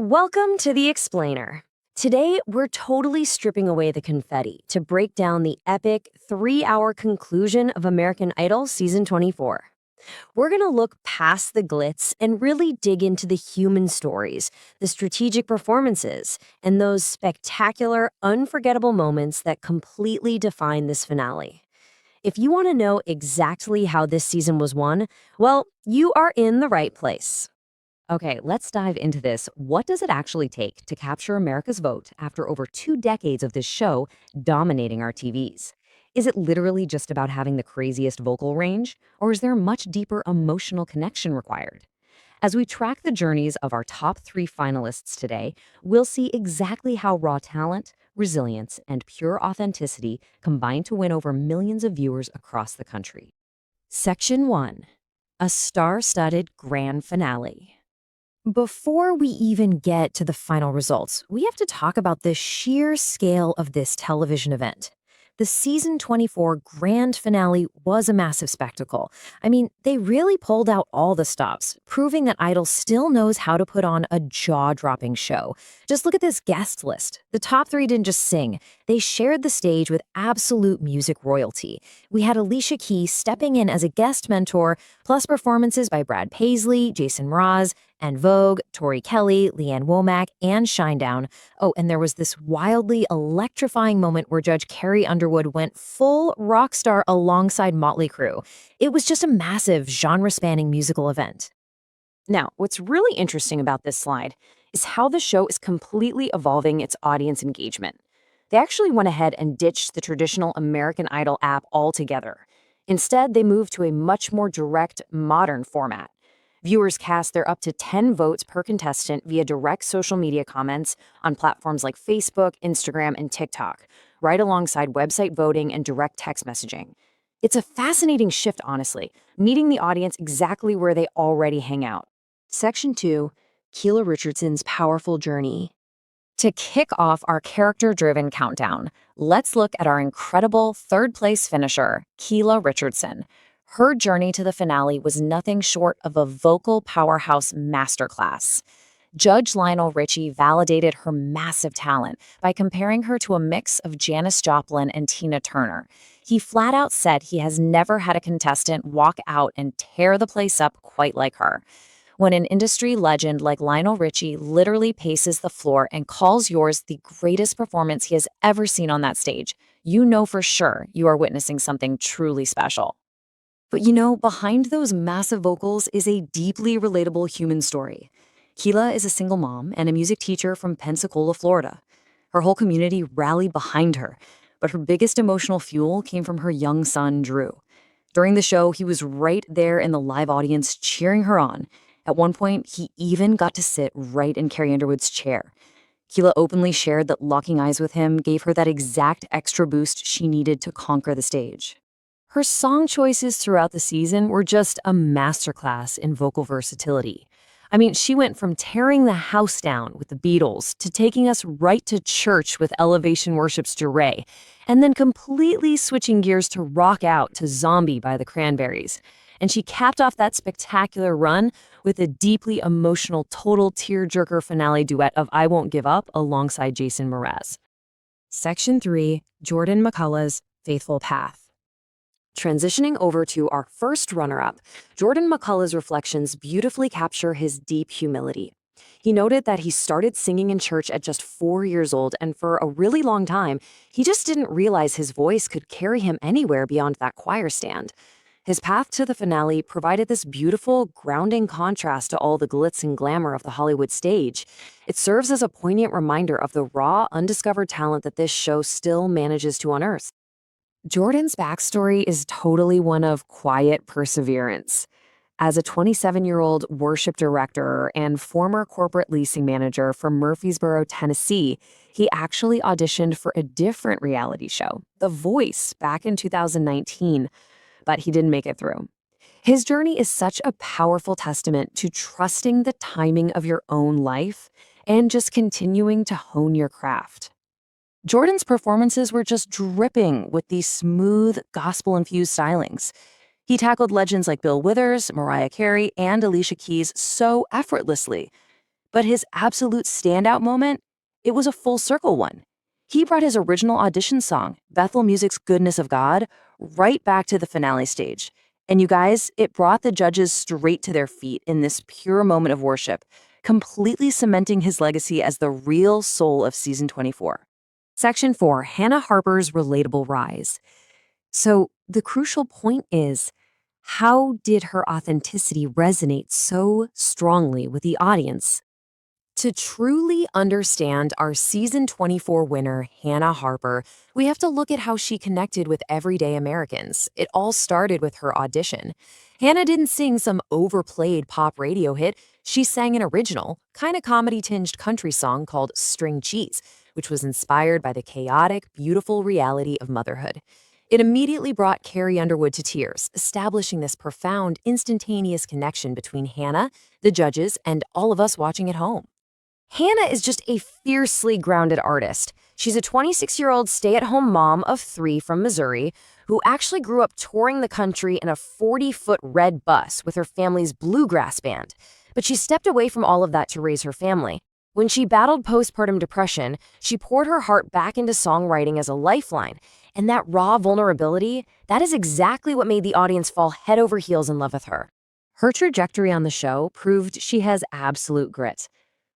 Welcome to The Explainer. Today, we're totally stripping away the confetti to break down the epic 3-hour conclusion of American Idol Season 24. We're going to look past the glitz and really dig into the human stories, the strategic performances, and those spectacular, unforgettable moments that completely define this finale. If you want to know exactly how this season was won, well, you are in the right place. Okay, let's dive into this. What does it actually take to capture America's vote after over 2 decades of this show dominating our TVs? Is it literally just about having the craziest vocal range, or is there a much deeper emotional connection required? As we track the journeys of our top 3 finalists today, we'll see exactly how raw talent, resilience, and pure authenticity combine to win over millions of viewers across the country. Section 1. A star-studded grand finale. Before we even get to the final results, we have to talk about the sheer scale of this television event. The season 24 grand finale was a massive spectacle. I mean, they really pulled out all the stops, proving that Idol still knows how to put on a jaw-dropping show. Just look at this guest list. The top 3 didn't just sing. They shared the stage with absolute music royalty. We had Alicia Keys stepping in as a guest mentor, plus performances by Brad Paisley, Jason Mraz, and Vogue, Tori Kelly, Leanne Womack, and Shinedown. Oh, and there was this wildly electrifying moment where Judge Carrie Underwood went full rock star alongside Motley Crue. It was just a massive genre-spanning musical event. Now, what's really interesting about this slide is how the show is completely evolving its audience engagement. They actually went ahead and ditched the traditional American Idol app altogether. Instead, they moved to a much more direct, modern format. Viewers cast their up to 10 votes per contestant via direct social media comments on platforms like Facebook, Instagram, and TikTok, right alongside website voting and direct text messaging. It's a fascinating shift, honestly, meeting the audience exactly where they already hang out. Section 2, Keyla Richardson's powerful journey. To kick off our character-driven countdown, let's look at our incredible third-place finisher, Keyla Richardson. Her journey to the finale was nothing short of a vocal powerhouse masterclass. Judge Lionel Richie validated her massive talent by comparing her to a mix of Janis Joplin and Tina Turner. He flat out said he has never had a contestant walk out and tear the place up quite like her. When an industry legend like Lionel Richie literally paces the floor and calls yours the greatest performance he has ever seen on that stage, you know for sure you are witnessing something truly special. But you know, behind those massive vocals is a deeply relatable human story. Keyla is a single mom and a music teacher from Pensacola, Florida. Her whole community rallied behind her, but her biggest emotional fuel came from her young son, Drew. During the show, he was right there in the live audience cheering her on. At one point, he even got to sit right in Carrie Underwood's chair. Keyla openly shared that locking eyes with him gave her that exact extra boost she needed to conquer the stage. Her song choices throughout the season were just a masterclass in vocal versatility. I mean, she went from tearing the house down with the Beatles to taking us right to church with Elevation Worship's Durée, and then completely switching gears to rock out to Zombie by the Cranberries. And she capped off that spectacular run with a deeply emotional, total tearjerker finale duet of I Won't Give Up alongside Jason Mraz. Section 3, Jordan McCullough's Faithful Path. Transitioning over to our first runner-up, Jordan McCullough's reflections beautifully capture his deep humility. He noted that he started singing in church at just 4 years old, and for a really long time, he just didn't realize his voice could carry him anywhere beyond that choir stand. His path to the finale provided this beautiful, grounding contrast to all the glitz and glamour of the Hollywood stage. It serves as a poignant reminder of the raw, undiscovered talent that this show still manages to unearth. Jordan's backstory is totally one of quiet perseverance. As a 27-year-old worship director and former corporate leasing manager for Murfreesboro, Tennessee, he actually auditioned for a different reality show, The Voice, back in 2019, but he didn't make it through. His journey is such a powerful testament to trusting the timing of your own life and just continuing to hone your craft. Jordan's performances were just dripping with these smooth, gospel-infused stylings. He tackled legends like Bill Withers, Mariah Carey, and Alicia Keys so effortlessly. But his absolute standout moment, it was a full circle one. He brought his original audition song, Bethel Music's Goodness of God, right back to the finale stage. And you guys, it brought the judges straight to their feet in this pure moment of worship, completely cementing his legacy as the real soul of season 24. Section 4, Hannah Harper's relatable rise. So the crucial point is, how did her authenticity resonate so strongly with the audience? To truly understand our season 24 winner, Hannah Harper, we have to look at how she connected with everyday Americans. It all started with her audition. Hannah didn't sing some overplayed pop radio hit. She sang an original, kind of comedy-tinged country song called String Cheese, which was inspired by the chaotic, beautiful reality of motherhood. It immediately brought Carrie Underwood to tears, establishing this profound, instantaneous connection between Hannah, the judges, and all of us watching at home. Hannah is just a fiercely grounded artist. She's a 26-year-old stay-at-home mom of 3 from Missouri who actually grew up touring the country in a 40-foot red bus with her family's bluegrass band. But she stepped away from all of that to raise her family. When she battled postpartum depression, she poured her heart back into songwriting as a lifeline. And that raw vulnerability, that is exactly what made the audience fall head over heels in love with her. Her trajectory on the show proved she has absolute grit.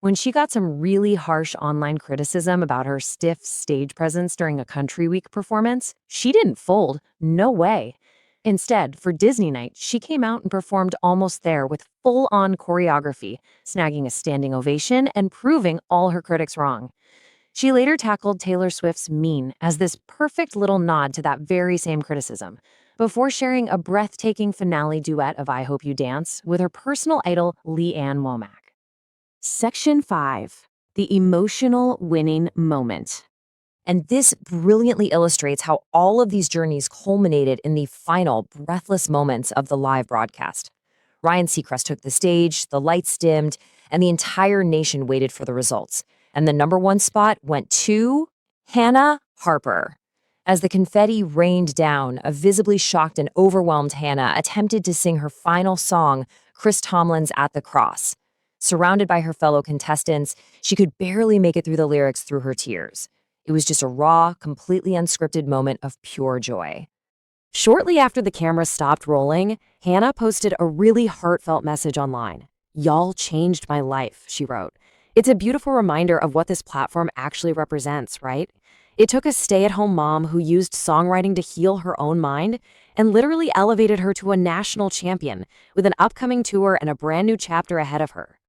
When she got some really harsh online criticism about her stiff stage presence during a Country Week performance, she didn't fold, no way. Instead, for Disney Night, she came out and performed Almost There with full-on choreography, snagging a standing ovation and proving all her critics wrong. She later tackled Taylor Swift's Mean as this perfect little nod to that very same criticism, before sharing a breathtaking finale duet of I Hope You Dance with her personal idol, Lee Ann Womack. Section 5, the emotional winning moment. And this brilliantly illustrates how all of these journeys culminated in the final breathless moments of the live broadcast. Ryan Seacrest took the stage, the lights dimmed, and the entire nation waited for the results. And the number 1 spot went to Hannah Harper. As the confetti rained down, a visibly shocked and overwhelmed Hannah attempted to sing her final song, Chris Tomlin's At the Cross. Surrounded by her fellow contestants, she could barely make it through the lyrics through her tears. It was just a raw, completely unscripted moment of pure joy. Shortly after the camera stopped rolling, Hannah posted a really heartfelt message online. "Y'all changed my life," she wrote. It's a beautiful reminder of what this platform actually represents, right? It took a stay-at-home mom who used songwriting to heal her own mind and literally elevated her to a national champion with an upcoming tour and a brand new chapter ahead of her.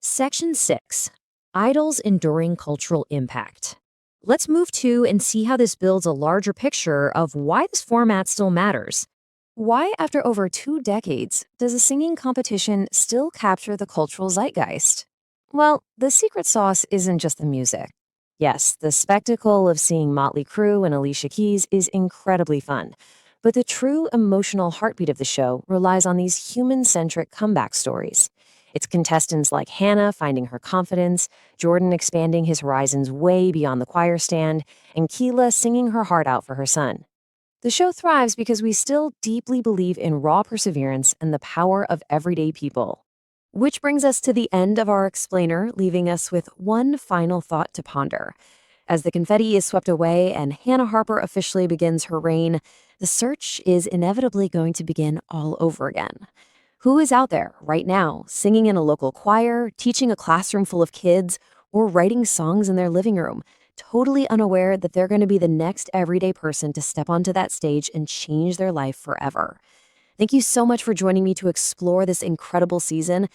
Section 6, Idol's Enduring Cultural Impact. Let's move to and see how this builds a larger picture of why this format still matters. Why, after over 2 decades, does a singing competition still capture the cultural zeitgeist? Well, the secret sauce isn't just the music. Yes, the spectacle of seeing Motley Crue and Alicia Keys is incredibly fun, but the true emotional heartbeat of the show relies on these human-centric comeback stories. It's contestants like Hannah finding her confidence, Jordan expanding his horizons way beyond the choir stand, and Keyla singing her heart out for her son. The show thrives because we still deeply believe in raw perseverance and the power of everyday people. Which brings us to the end of our explainer, leaving us with one final thought to ponder. As the confetti is swept away and Hannah Harper officially begins her reign, the search is inevitably going to begin all over again. Who is out there right now, singing in a local choir, teaching a classroom full of kids, or writing songs in their living room, totally unaware that they're going to be the next everyday person to step onto that stage and change their life forever? Thank you so much for joining me to explore this incredible season.